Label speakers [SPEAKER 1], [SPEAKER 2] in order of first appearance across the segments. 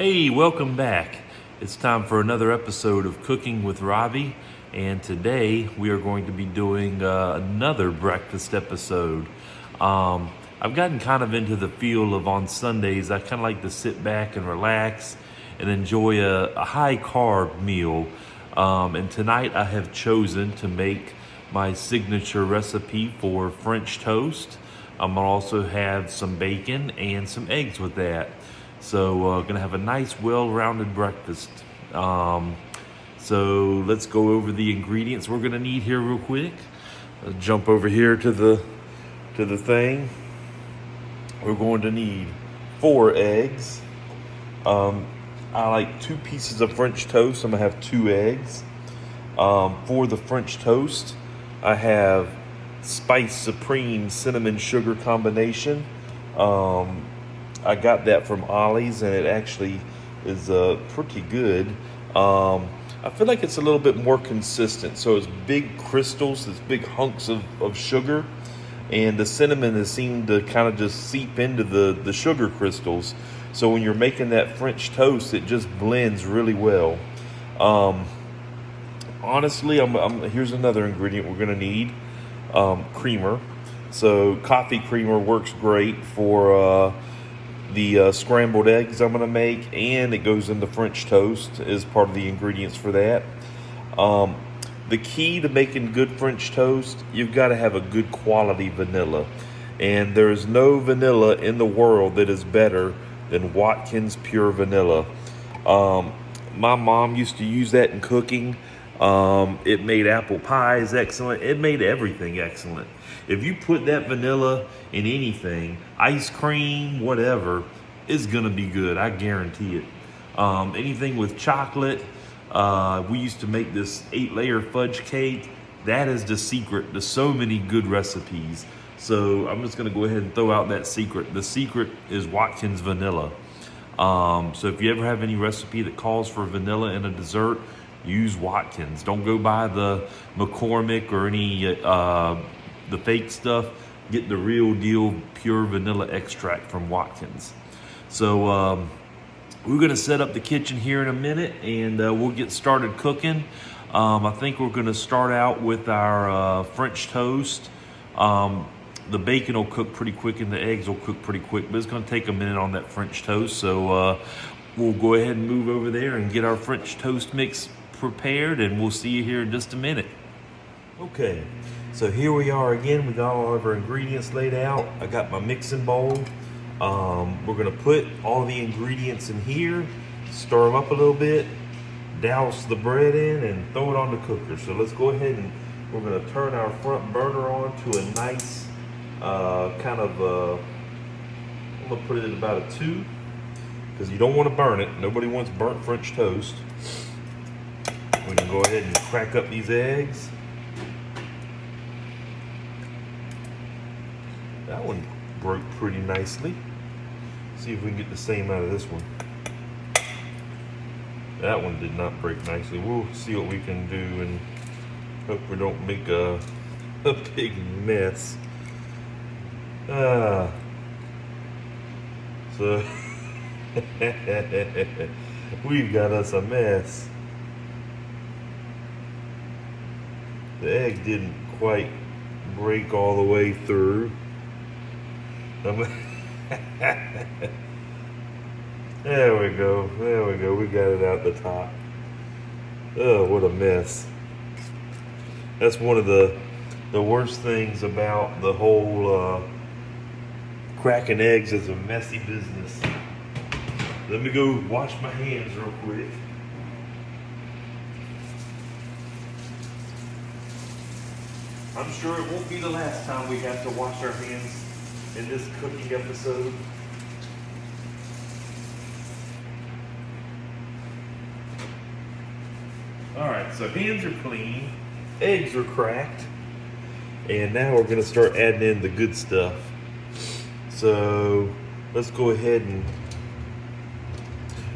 [SPEAKER 1] Hey, welcome back. It's time for another episode of Cooking with Robbie, and today we are going to be doing another breakfast episode. I've gotten kind of into the feel of on Sundays, I kind of like to sit back and relax and enjoy a high carb meal. And tonight I have chosen to make my signature recipe for French toast. I'm gonna also have some bacon and some eggs with that. So gonna have a nice, well-rounded breakfast. So let's go over the ingredients we're gonna need here real quick. Let's jump over here to the thing. We're going to need 4 eggs. I like 2 pieces of French toast. I'm gonna have 2 eggs. For the French toast, I have Spice Supreme cinnamon sugar combination. I got that from Ollie's, and it actually is pretty good. I feel like it's a little bit more consistent. So it's big crystals, it's big hunks of sugar, and the cinnamon has seemed to kind of just seep into the sugar crystals. So when you're making that French toast, it just blends really well. Honestly, here's another ingredient we're gonna need, creamer. So coffee creamer works great for the scrambled eggs I'm going to make, and it goes into French toast as part of the ingredients for that. The key to making good French toast, you've got to have a good quality vanilla. And there is no vanilla in the world that is better than Watkins Pure Vanilla. My mom used to use that in cooking. It made apple pies excellent. It made everything excellent. If you put that vanilla in anything, ice cream, whatever, it's gonna be good. I guarantee it. Anything with chocolate, we used to make this 8-layer fudge cake. That is the secret to so many good recipes. So I'm just gonna go ahead and throw out that secret. The secret is Watkins Vanilla. So if you ever have any recipe that calls for vanilla in a dessert, use Watkins. Don't go buy the McCormick or any the fake stuff. Get the real deal pure vanilla extract from Watkins. So we're gonna set up the kitchen here in a minute, and we'll get started cooking. I think we're gonna start out with our French toast. The bacon will cook pretty quick and the eggs will cook pretty quick, but it's gonna take a minute on that French toast. So we'll go ahead and move over there and get our French toast mix prepared, and we'll see you here in just a minute. Okay, so here we are again. We got all of our ingredients laid out. I got my mixing bowl. We're gonna put all the ingredients in here, stir them up a little bit, douse the bread in, and throw it on the cooker. So let's go ahead and we're gonna turn our front burner on to a nice I'm gonna put it at about a 2, because you don't want to burn it. Nobody wants burnt French toast. We can go ahead and crack up these eggs. That one broke pretty nicely. See if we can get the same out of this one. That one did not break nicely. We'll see what we can do and hope we don't make a big mess. So we've got us a mess. The egg didn't quite break all the way through. There we go. There we go. We got it out the top. Oh, what a mess. That's one of the worst things about the whole cracking eggs is a messy business. Let me go wash my hands real quick. I'm sure it won't be the last time we have to wash our hands in this cooking episode. Alright, so hands are clean, eggs are cracked, and now we're gonna start adding in the good stuff. So let's go ahead and,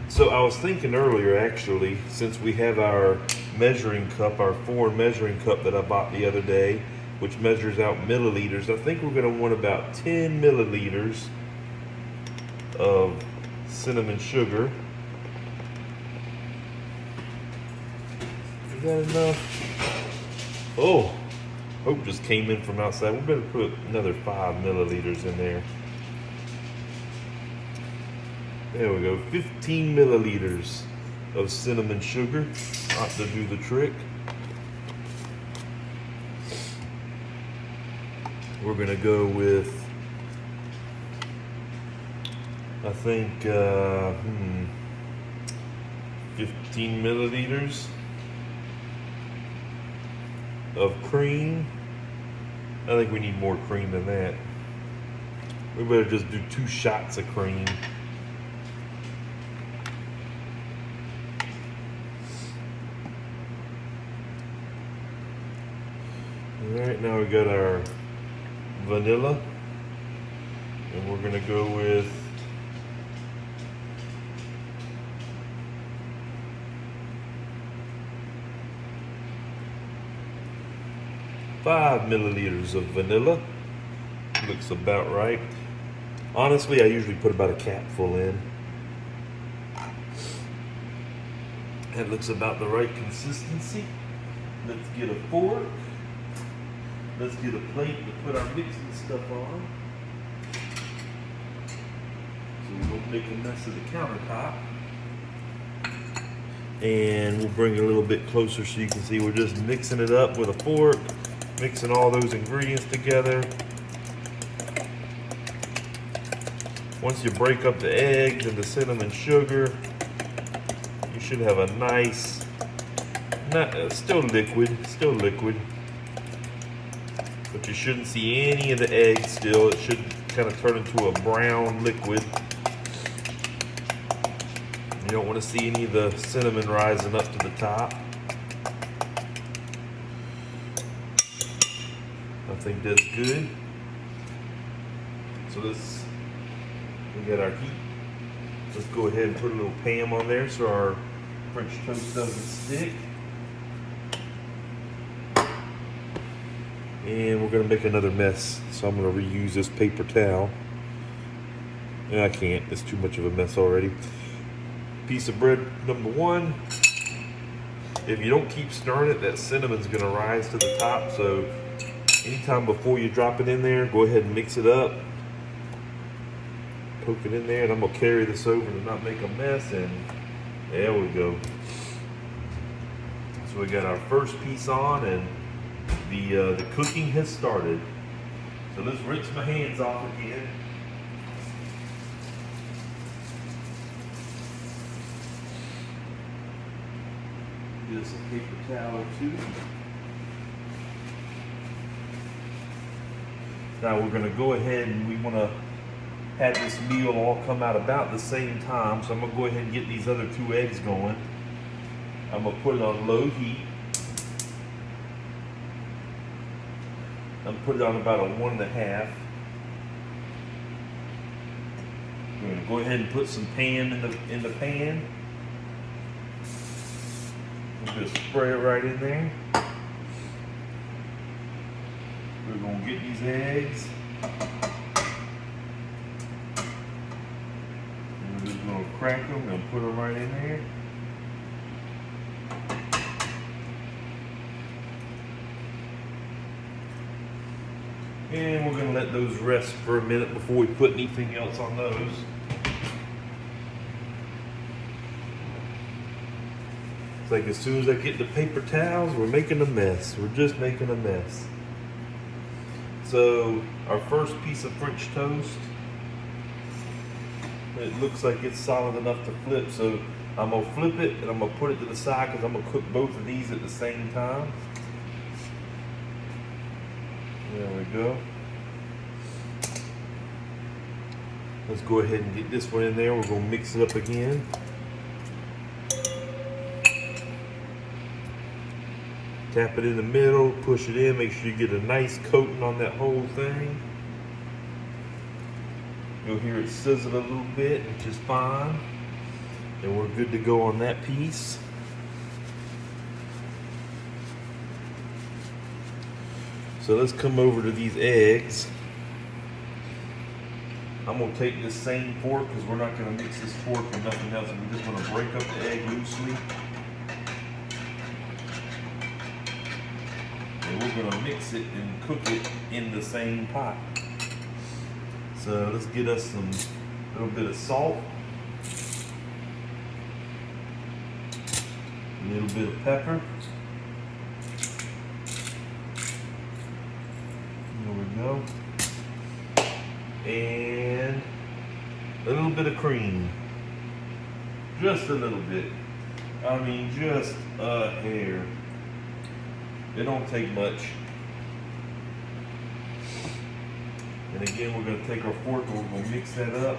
[SPEAKER 1] so I was thinking earlier actually, since we have our measuring cup, our foreign measuring cup that I bought the other day, which measures out milliliters, I think we're going to want about 10 milliliters of cinnamon sugar. that enough? Oh, Hope just came in from outside. We better put another 5 milliliters in there. There we go, 15 milliliters of cinnamon sugar. Ought to do the trick. We're gonna go with, I think, 15 milliliters of cream. I think we need more cream than that. We better just do 2 shots of cream. Alright, now we got our vanilla, and we're gonna go with five milliliters of vanilla. Looks about right. Honestly, I usually put about a capful in. That looks about the right consistency. Let's get a fork. Let's get a plate to put our mixing stuff on, so we don't make a mess of the countertop. And we'll bring it a little bit closer so you can see we're just mixing it up with a fork, mixing all those ingredients together. Once you break up the eggs and the cinnamon sugar, you should have a nice, still liquid, but you shouldn't see any of the eggs still. It should kind of turn into a brown liquid. You don't want to see any of the cinnamon rising up to the top. I think that's good. So we got our heat. Let's go ahead and put a little Pam on there so our French toast doesn't stick. And we're gonna make another mess, so I'm gonna reuse this paper towel. And I can't, it's too much of a mess already. Piece of bread number 1. If you don't keep stirring it, that cinnamon's gonna rise to the top, so anytime before you drop it in there, go ahead and mix it up. Poke it in there, and I'm gonna carry this over to not make a mess, and there we go. So we got our first piece on, and the cooking has started. So let's rinse my hands off again. Get us a paper towel or 2. Now we're gonna go ahead and we wanna have this meal all come out about the same time. So I'm gonna go ahead and get these other 2 eggs going. I'm gonna put it on low heat. I'm put it on about a 1.5. We're gonna go ahead and put some Pam in the pan. I'm gonna spray it right in there. We're gonna get these eggs. And we're just gonna crack them and put them right in there. And we're going to let those rest for a minute before we put anything else on those. It's like as soon as I get the paper towels, we're making a mess. We're just making a mess. So our first piece of French toast, it looks like it's solid enough to flip. So I'm going to flip it and I'm going to put it to the side because I'm going to cook both of these at the same time. There we go. Let's go ahead and get this one in there. We're going to mix it up again. Tap it in the middle, push it in, make sure you get a nice coating on that whole thing. You'll hear it sizzle a little bit, which is fine. And we're good to go on that piece. So let's come over to these eggs. I'm gonna take this same fork because we're not gonna mix this fork with nothing else. We're just gonna break up the egg loosely. and we're gonna mix it and cook it in the same pot. So let's get us some little bit of salt, a little bit of pepper. There we go. And a little bit of cream. Just a little bit. I mean, just a hair. It don't take much. And again, we're going to take our fork and we're going to mix that up.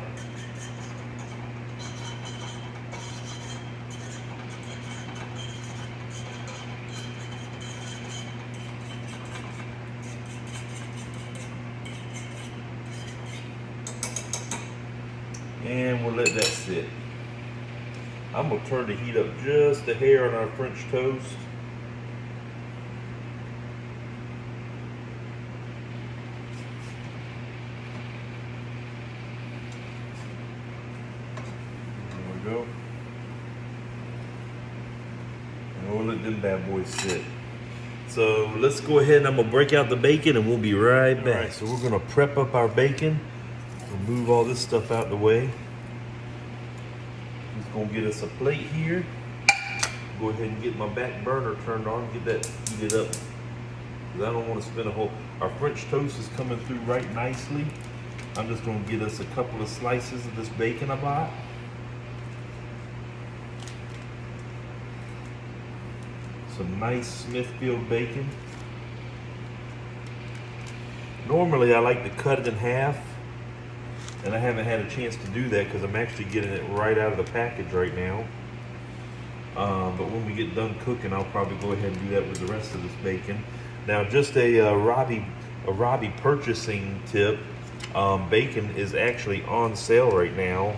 [SPEAKER 1] And we'll let that sit. I'm going to turn the heat up just a hair on our French toast. There we go. And we'll let them bad boys sit. So let's go ahead and I'm going to break out the bacon and we'll be right back. All right, so we're going to prep up our bacon. We'll move all this stuff out the way. Just gonna get us a plate here. Go ahead and get my back burner turned on, get that heated up. Because I don't want to spend a whole, our French toast is coming through right nicely. I'm just gonna get us a couple of slices of this bacon I bought. Some nice Smithfield bacon. Normally I like to cut it in half. And I haven't had a chance to do that because I'm actually getting it right out of the package right now. But when we get done cooking, I'll probably go ahead and do that with the rest of this bacon. Now, just a Robbie purchasing tip. Bacon is actually on sale right now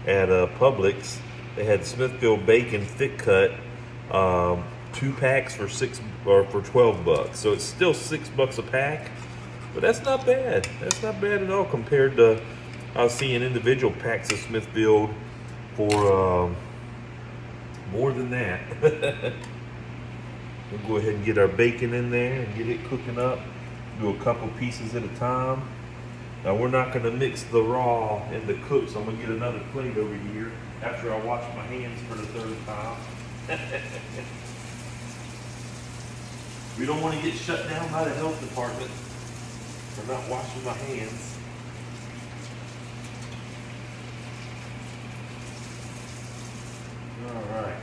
[SPEAKER 1] at Publix. They had Smithfield bacon thick cut, 2 packs for $12. So it's still $6 a pack, but that's not bad. That's not bad at all compared to I was seeing individual packs of Smithfield for more than that. We'll go ahead and get our bacon in there and get it cooking up. Do a couple pieces at a time. Now we're not going to mix the raw and the cook, so I'm going to get another plate over here after I wash my hands for the 3rd time. We don't want to get shut down by the health department for not washing my hands. All right.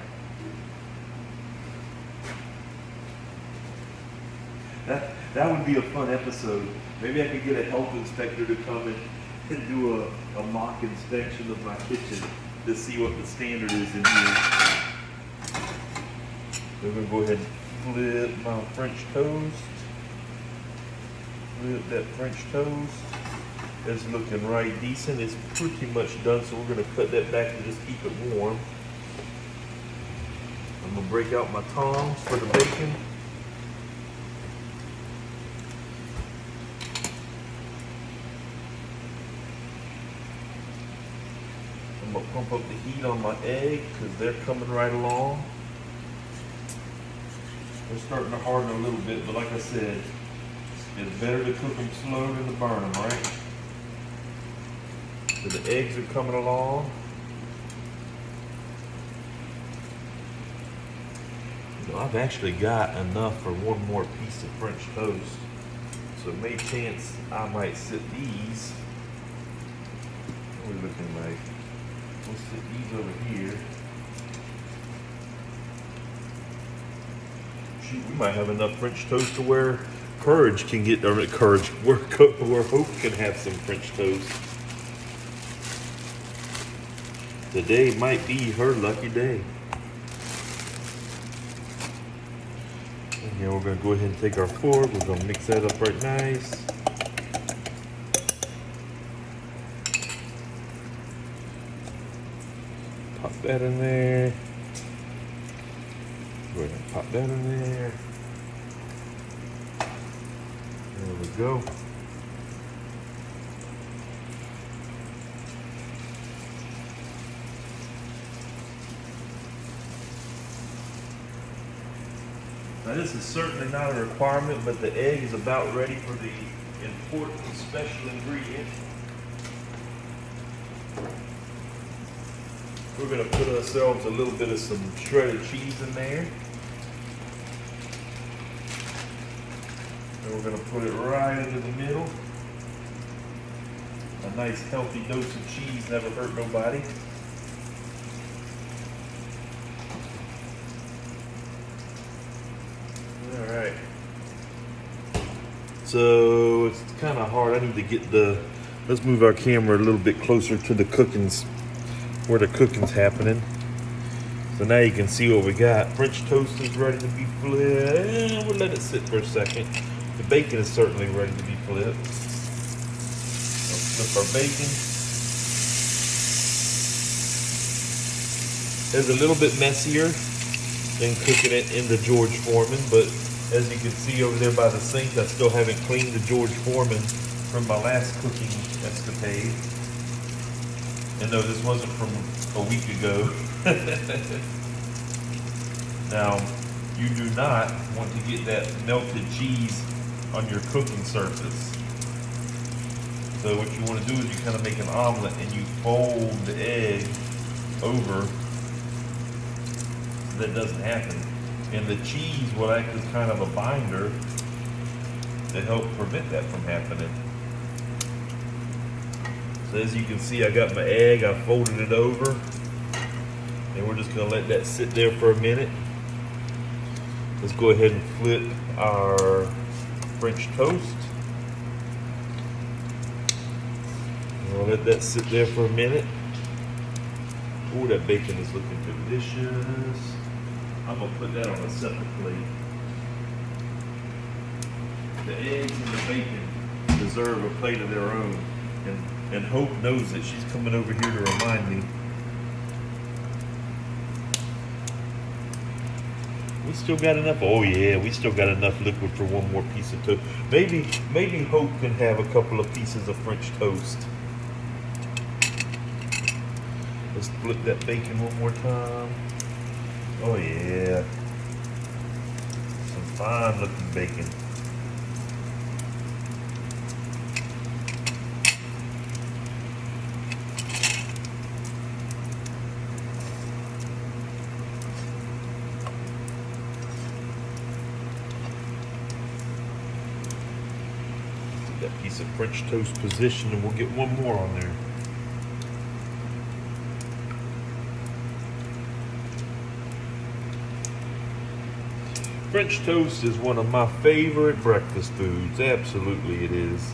[SPEAKER 1] That would be a fun episode. Maybe I could get a health inspector to come and do a mock inspection of my kitchen to see what the standard is in here. We're going to go ahead and flip my French toast. Flip that French toast. It's looking right decent. It's pretty much done, so we're going to cut that back and just keep it warm. I'm going to break out my tongs for the bacon. I'm going to pump up the heat on my egg because they're coming right along. They're starting to harden a little bit, but like I said, it's better to cook them slow than to burn them, right? So the eggs are coming along. I've actually got enough for one more piece of French toast. So may chance I might sit these. What are we looking like? We'll sit these over here. Shoot, we might have enough French toast to where Courage can get, or Courage, where Hope can have some French toast. Today might be her lucky day. And we're going to go ahead and take our fork. We're going to mix that up right nice. Pop that in there. Go ahead and pop that in there. There we go. Now this is certainly not a requirement, but the egg is about ready for the important special ingredient. We're going to put ourselves a little bit of some shredded cheese in there. And we're going to put it right into the middle. A nice healthy dose of cheese never hurt nobody. Alright. So it's kind of hard. I need to get let's move our camera a little bit closer to the cooking's, where the cooking's happening. So now you can see what we got. French toast is ready to be flipped. We'll let it sit for a second. The bacon is certainly ready to be flipped. We'll flip our bacon. It's a little bit messier than cooking it in the George Foreman, but as you can see over there by the sink, I still haven't cleaned the George Foreman from my last cooking escapade. And no, this wasn't from a week ago. Now, you do not want to get that melted cheese on your cooking surface. So what you want to do is you kind of make an omelet and you fold the egg over so that doesn't happen. And the cheese will act as kind of a binder to help prevent that from happening. So as you can see, I got my egg, I folded it over, and we're just gonna let that sit there for a minute. Let's go ahead and flip our French toast. We'll let that sit there for a minute. Oh, that bacon is looking delicious. I'm gonna put that on a separate plate. The eggs and the bacon deserve a plate of their own. And Hope knows that she's coming over here to remind me. We still got enough. Oh yeah, we still got enough liquid for one more piece of toast. Maybe Hope can have a couple of pieces of French toast. Let's flip that bacon one more time. Oh yeah. Some fine looking bacon. That piece of French toast position, and we'll get one more on there. French toast is one of my favorite breakfast foods. Absolutely it is.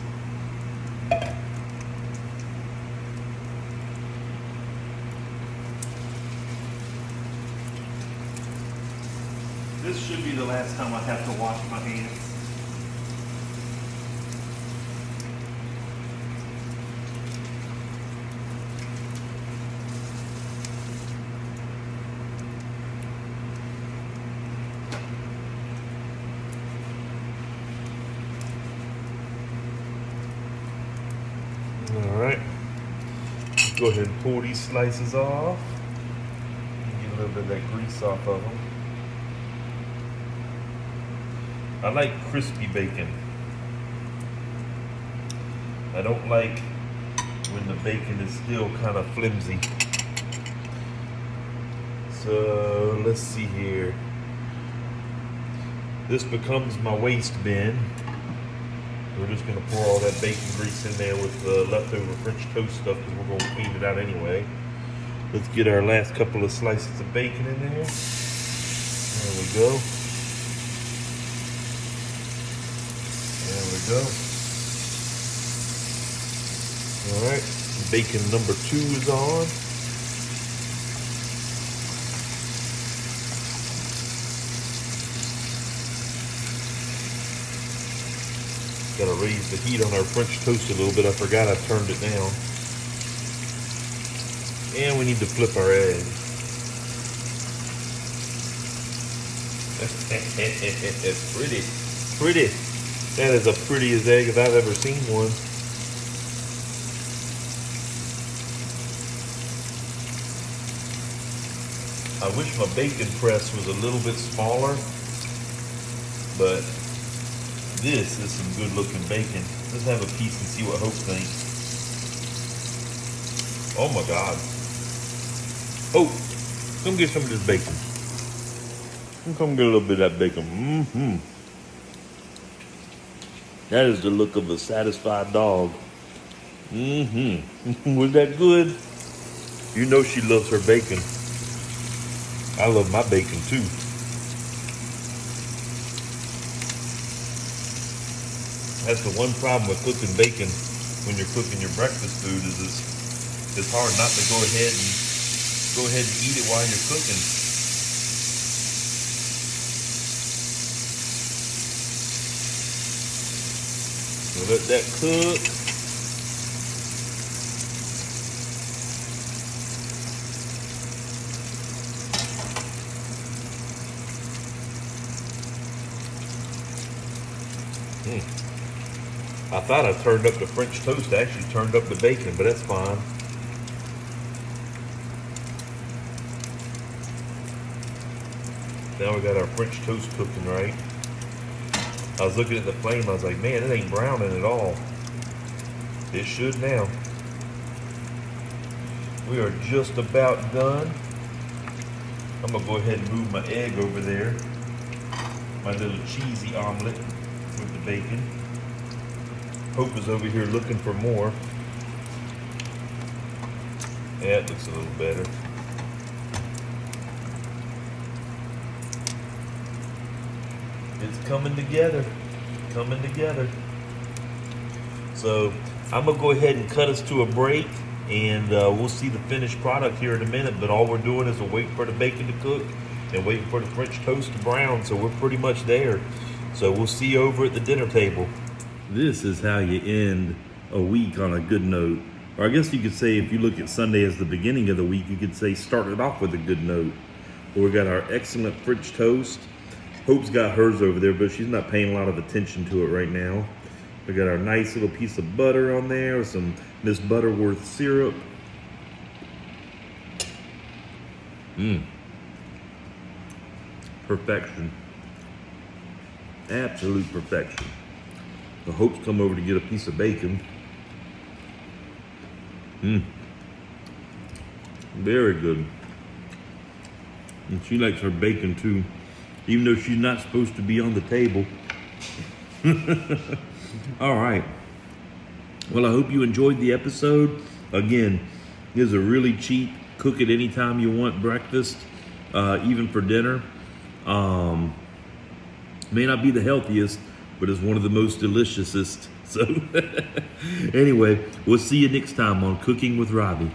[SPEAKER 1] This should be the last time I have to wash my hands. Alright, go ahead and pull these slices off. Get a little bit of that grease off of them. I like crispy bacon. I don't like when the bacon is still kind of flimsy. So let's see here. This becomes my waste bin. We're just going to pour all that bacon grease in there with the leftover French toast stuff because we're going to clean it out anyway. Let's get our last couple of slices of bacon in there. There we go. There we go. All right, bacon number 2 is on. Got to raise the heat on our French toast a little bit. I forgot I turned it down. And we need to flip our egg. It's pretty. Pretty. That is the prettiest egg if I've ever seen one. I wish my bacon press was a little bit smaller. But this is some good looking bacon. Let's have a piece and see what Hope thinks. Oh my God. Hope, come get some of this bacon. Come get a little bit of that bacon. Mm-hmm. That is the look of a satisfied dog. Mm-hmm. Was that good? You know she loves her bacon. I love my bacon too. That's the one problem with cooking bacon when you're cooking your breakfast food is it's hard not to go ahead and eat it while you're cooking. So let that cook. I thought I turned up the French toast. I actually turned up the bacon, but that's fine. Now we got our French toast cooking right. I was looking at the flame. I was like, man, it ain't browning at all. It should now. We are just about done. I'm gonna go ahead and move my egg over there. My little cheesy omelet with the bacon. Hope is over here looking for more. Yeah, it looks a little better. It's coming together. Coming together. So I'm gonna go ahead and cut us to a break, and we'll see the finished product here in a minute. But all we're doing is we're waiting for the bacon to cook and waiting for the French toast to brown. So we're pretty much there. So we'll see you over at the dinner table. This is how you end a week on a good note. Or I guess you could say, if you look at Sunday as the beginning of the week, you could say start it off with a good note. Well, we got our excellent French toast. Hope's got hers over there, but she's not paying a lot of attention to it right now. We got our nice little piece of butter on there with some Miss Butterworth syrup. Perfection. Absolute perfection. The Hope's come over to get a piece of bacon. Very good. And she likes her bacon too, even though she's not supposed to be on the table. All right. Well, I hope you enjoyed the episode. Again, this is a really cheap, cook it anytime you want breakfast, even for dinner. May not be the healthiest, but it's one of the most deliciousest. So anyway, we'll see you next time on Cooking with Robbie.